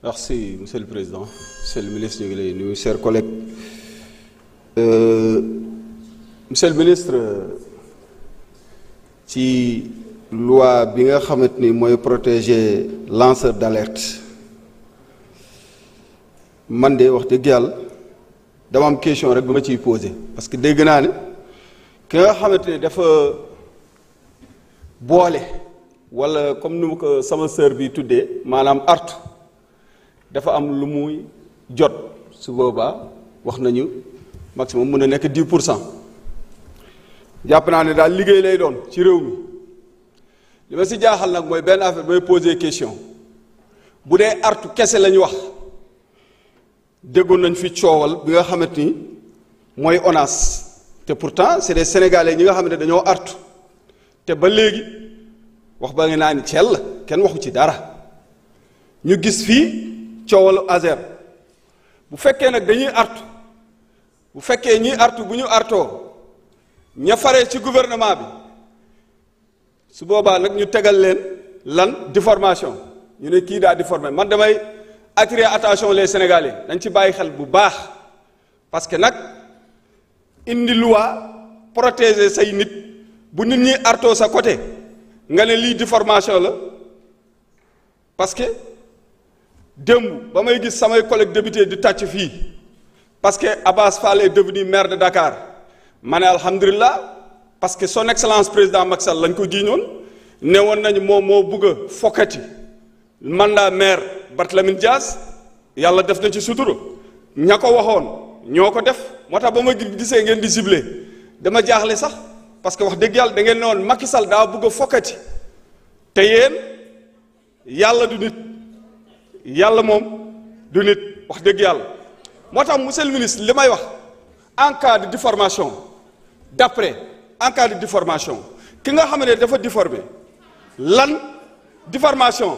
Merci, Monsieur le Président. Monsieur le ministre, nous, chers collègues. Monsieur le ministre, ci loi bi nga xamante ni mooy protéger lanceur d'alerte man de wax dëgg yàlla dama am question rek bi ma ciy posé parce que dégg naa ne ki nga xamante ni dafa boole wala comme ni ma ko sama sœur bi tuddee maanaam artu dafa am lu muy jot su boobaa wax nañu maximum mën a nekk 10%. jàpp naa ne daal liggéey lay doon ci réew mi li ma si jaaxal nag mooy benn affaire mooy poser question bu dee artu kese la ñu wax déggoon nañ fi coowal bi nga xamante ni mooy ONAS te pourtant c'est des sénégalais ñi nga xam ne dañoo artu te ba léegi wax ba nga naa ni ceel la kenn waxu ci dara ñu gis fii coowalu Azer bu fekkee nag dañuy artu bu fekkee ñiy artu bu ñu artoo ña faree ci gouvernement bi su boobaa nag ñu tegal leen lan diffamation ñu ne kii daa diffamé man damay attirer attention les Sénégalais dañ ci bàyyi xel bu baax parce que nag indi loi protéger say nit bu nit ñi artoo sa côté nga ne lii diffamation la parce que démb ba may gis samay collègues députés di tàcc fii parce que Abass Fall est devenu maire de Dakar ma ne alhamdulilah parce que son excellence président Macky Sall lañ ko jiiñoon ne woon nañu moom moo bëgg a fokkati mandat maire Barthélémy Dias yàlla def na ci sutura ña ko waxoon ñoo ko def moo tax ba ma gisee ngeen di ciblé dama jaaxle sax parce que wax dëgg yàlla da ngeen ne woon Macky Sall daa bëgg a fokkati te yéen yàlla du nit yàlla moom du nit wax dëgg yàlla moo tax monsieur le ministre li may wax en cas de diffamation d'après en cas de diffamation ki nga xam ne dafa diffamé lan diffamation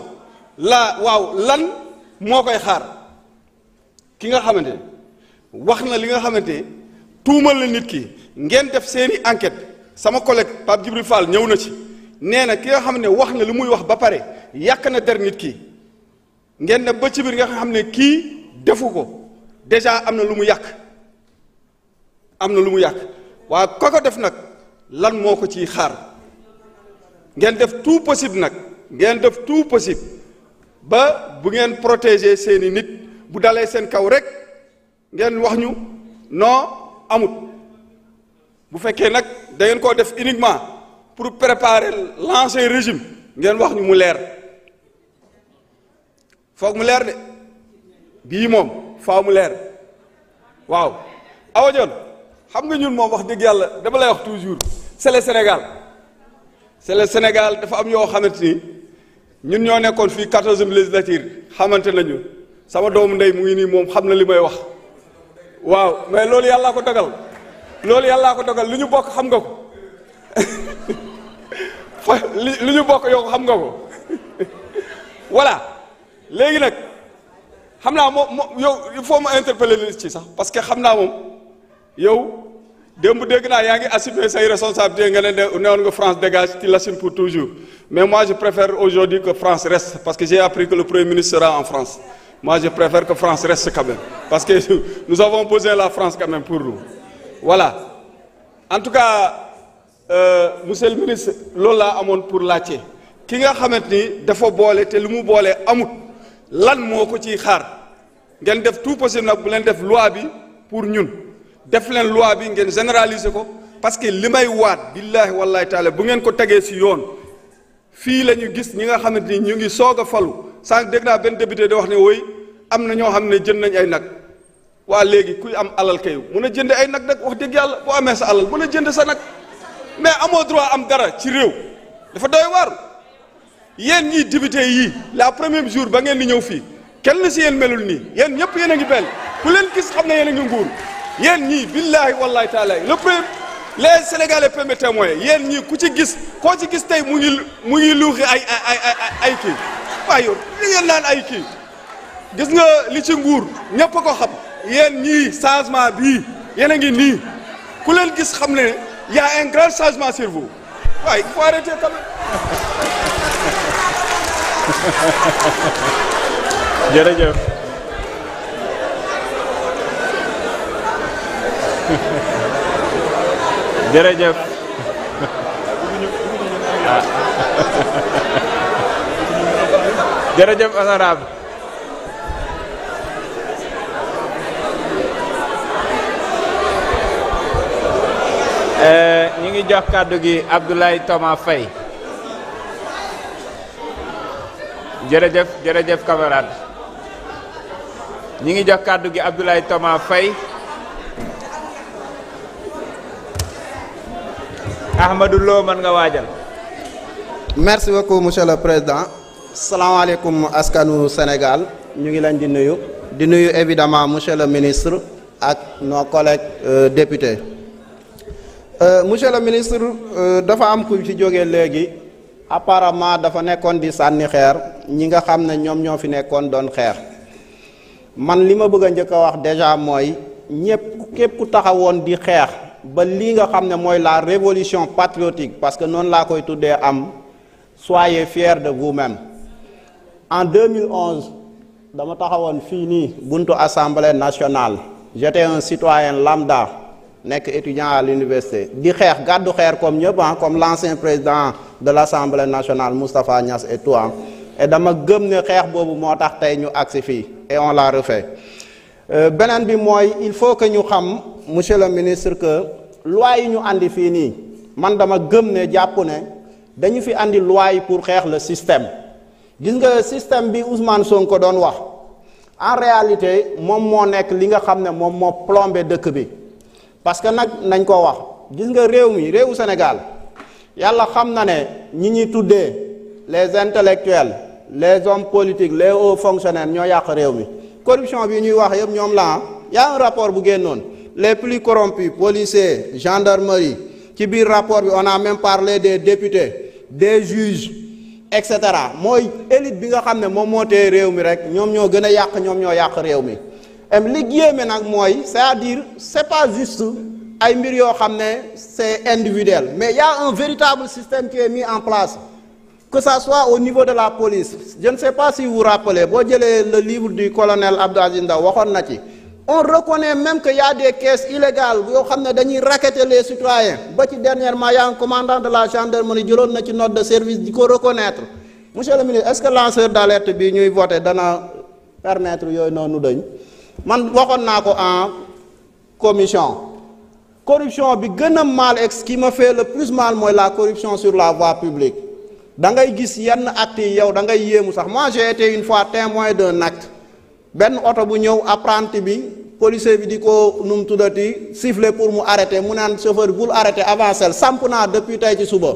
la waaw lan moo koy xaar ki nga xamante ne wax na li nga xamante tuumal la nit ki ngeen def seeni enquête sama collègue Pape Djibril Fall ñëw na ci nee na ki nga xam ne wax na li muy wax ba pare yàq na der nit ki ngeen ne ba ci biir nga xam ne kii defu ko déjà am na lu mu yàq waaye ko def nag lan moo ko ciy xaar ngeen def tout possible nag ngeen def tout possible ba bu ngeen protéger seeni nit bu dalee seen kaw rek ngeen wax ñu non amut bu fekkee nag da ngeen koo def uniquement pour préparer l'ancien régime ngeen wax ñu mu leer foog mu leer de bii moom faaw mu leer waaw Awa Dione xam nga ñun moom wax dëgg yàlla dama lay wax toujours c'est le Sénégal dafa am yoo xamante ni ñun ñoo nekkoon fii 14e législature xamante nañu sama doomu ndey mu ngi nii moom xam na li may wax waaw mais loolu yàllaa ko dogal li ñu bokk xam nga ko li ñu bokk yow xam nga ko voilà léegi nag xam naa moom yow il faut ma interpeller li ci sax parce que xam naa moom yow démb dégg naa yaa ngi assumer say responsabilités nga ne newoon nga France dégage tu l'assumes pour toujours mais moi je préfère aujourd'hui que France reste parce que j'ai appris que le Premier ministre sera en France moi je préfère que France reste quand même parce que nous avons besoin de la France quand même pour nous voilà en tout cas monsieur le ministre loolu laa amoon pour laajte ki nga xamante ni dafa boole te lu mu boole amut lan moo ko ciy xaar ngeen def tout possible nag bu leen def loi bi pour ñun def leen loi bi ngeen généraliser ko parce que li may waat billahi wallahi taala bu ngeen ko tegee ci yoon fii la ñu gis ñi nga xamante ni ñu ngi soog a falu sànq dégg naa benn député di wax ne woy am na ñoo xam ne jënd nañ ay nag waa léegi kuy am alal kay mun a jënd ay nag wax dëgg yàlla boo amee sa alal mun a jënd sa nag mais amoo droit am dara ci réew dafa doy waar yéen ñii député yii la premier jour ba ngeen di ñëw fii kenn ci yéen melul nii yéen ñëpp yéen a ngi bel ku leen gis xam ne yéen a ngi nguur yéen ñii billahi wallahi taala le premier les Sénégalais peuvent me témoigner yéen ñii ku ci gis koo ci gis tey mu ngi luuxi ay kii waaye yow li ngeen naan ay kii gis nga li ci nguur ñëpp a ko xam yéen ñii changement bii yéen a ngi nii ku leen gis xam ne y a un grand changement sur vous waaye il faut arrêter quand même jërëjëf jërëjëf jërëjëf honorable ñi ngi jox kàddu gi Abdoulaye Thomas Faye jërëjëf jërëjëf camarade ñi ngi jox kàddu gi Abdoulaye Thomas Faye Ahmadou Lo mën nga waajal. Merci beaucoup monsieur le président. salaamaaleykum askanu Sénégal ñu ngi leen di nuyu évidemment monsieur le ministre ak nos collègues députés. Monsieur le ministre dafa am ku ci jógee léegi apparemment dafa nekkoon di sànni xeer ñi nga xam ne ñoom ñoo fi nekkoon doon xeer man li ma bëgg a njëkk a wax déjà mooy képp ku taxawoon di xeex ba lii nga xam ne mooy la révolution patriotique parce que noonu laa koy tuddee am soyez fiers de vous-même. En 2011 dama taxawoon fii nii buntu assemblée nationale j'étais un citoyen lambda nekk étudiant à l'université di xeex gàddu xeer comme ñëpp comme l'ancien président de l'Assemblée nationale Moustapha Niasse et tout et dama gëm ne xeex boobu moo tax tey ñu agsi fii et on l'a refait. Beneen bi mooy il faut que ñu xam monsieur le ministre que loi yi ñu andi fii nii man dama gëm ne jàpp ne dañu fi andi loi yi pour xeex le système gis nga système bi Ousmane Sonko doon wax en réalité moom moo nekk li nga xam ne moom moo plombé dëkk bi parce que nag nañ ko wax gis nga réewu Sénégal yàlla xam na ne ñi ñuy tuddee les intellectuels les hommes politiques les hauts fonctionnaires ñoo yàq réew mi corruption bi ñuy wax yëpp ñoom la y a un rapport bu génnoon les plus corrompus policiers gendarmerie ci biir rapport bi on a même parlé des députés des juges et cetera mooy élite bi nga xam ne moom moo tee réew mi rek ñoom ñoo gën a yàq ñoom ñoo yàq réew mi li yéeme nag mooy c'est-à-dire c'est pas juste ay mbir yoo xam ne c'est individuel mais il y a un véritable système qui est mis en place que ça soit au niveau de la police je ne sais pas si vous vous rappelez boo jëlee le livre du colonel Abdou Aziz Ndaw waxoon na ci on reconnaît même que y a des caisses illégales yoo xam ne dañuy racketter les citoyens ba ci dernièrement y a un commandant de la gendarmerie jëloon na ci note de service di ko reconnaître monsieur le ministre est-ce que lanceur d'alerte bi ñuy voter dana permettre yooyu noonu dañ man waxoon naa ko en commission corruption bi gën a mal qui me fait le plus mal mooy la corruption sur la voie publique da ngay gis yenn actes yi yow da ngay yéemu sax moi j'ai été une fois témoin d'un acte benn oto bu ñëw apprenti bi policier bi di ko nu mu tuddati siffler pour mu arrêter mu naan chauffeur bi bul arrêter avancer samp naa depuis tey ci suba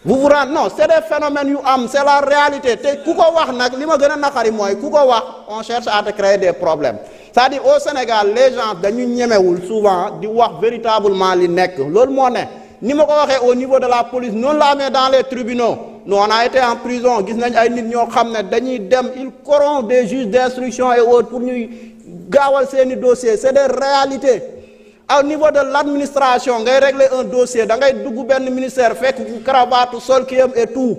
vous vous rendez non c'est des phénomènes yu am c'est la réalité te ku ko wax nag li ma gën a naqari mooy ku ko wax on cherche à te créer des problèmes c'est-à-dire au Sénégal les gens dañu ñemewul souvent di wax véritablement li nekk loolu moo ne ni ma ko waxee au niveau de la police noonu la amee dans les tribunaux nous on a été en prison gis nañ ay nit ñoo xam ne dañuy dem ils corrompent des juges d'instruction et autres pour ñuy gaawal seeni dossiers c'est des réalités au niveau de l'administration ngay régler un dossier da ngay dugg benn ministère fekk cravate sol kiyam et tout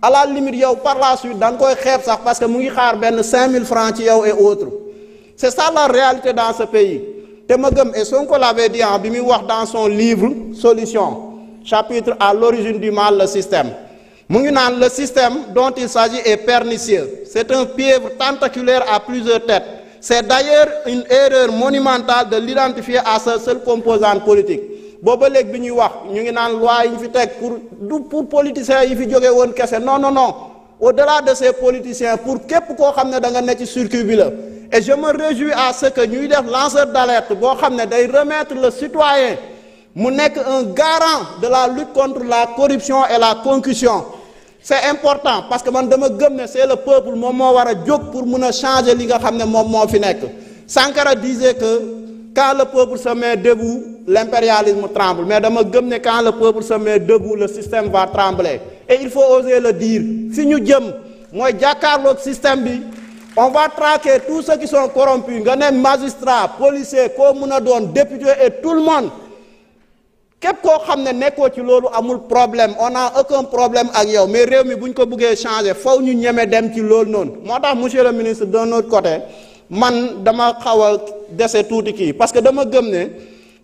à la limite yow par la suite da nga koy xeeb sax parce que mu ngi xaar benn 5000 francs ci yow et autres c'est ça la réalité dans ce pays te ma gëm et Sonko l'avait dit bi muy wax dans son livre Solution chapitre à l'origine du mal le système mu ngi naan le système dont il s'agit est pernicieux c'est un piège tentaculaire à plusieurs têtes c'est d'ailleurs une erreur monumentale de l'identifier à sa seule composante politique booba léegi bi ñuy wax ñu ngi naan loi yi ñu fi teg pour politiciens yi fi jóge woon kese non au-delà de ces politiciens pour képp koo xam ne da nga ne ci circuit bi la et je me réjouis à ce que ñuy def lanceur d'alerte boo xam ne day remettre le citoyen mu nekk un garant de la lutte contre la corruption et la concussion c'est important parce que man dama gëm ne c'est le peuple moom moo war a jóg pour mun a changer li nga xam ne moom moo fi nekk Sankara disait que quand le peuple se met debout l'impérialisme tremble mais dama gëm ne quand le peuple se met debout le système va trembler et il faut oser le dire fi ñu jëm mooy jàkkaarloog système bi on va traquer tous ceux qui sont corrompus nga ne magistrat policier koo mun a doon député et tout le monde képp koo xam ne nekkoo ci loolu amul problème on a aucun problème ak yow mais réew mi bu ñu ko bëggee changer faw ñu ñeme dem ci loolu noonu moo tax monsieur le ministre d'un autre côté man dama xaw a dese tuuti kii parce que dama gëm ne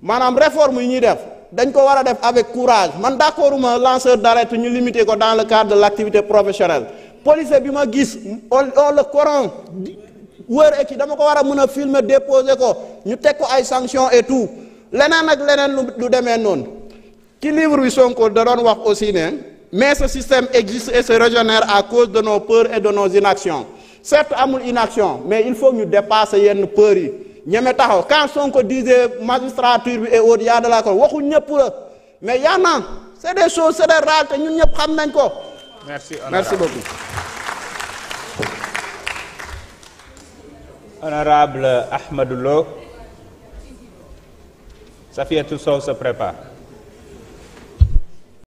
maanaam réforme yi ñuy def dañ ko war a def avec courage man d'accorduma lanceur d'alerte ñu limiter ko dans le cadre de l'activité professionnelle policier bi ma gis le Coran wër eki dama ko war a mën a filmer déposer ko ñu teg ko ay sanctions et tout leneen ak leneen lu demee noonu ci livre bi Sonko da doon wax aussi ne mais ce système existe et se régénère à cause de nos peurs et de nos inactions certes amul inaction mais il faut ñu dépasser yenn peurs yi ñeme taxaw quand Sonko disait magistrature bi et autres y a de la ko waxu ñëpp la mais y en a c'est des choses c'est des réalités ñun ñëpp xam nañ ko. Merci beaucoup. Honorable Ahmadou Lo, Safiatou Sow se prépare.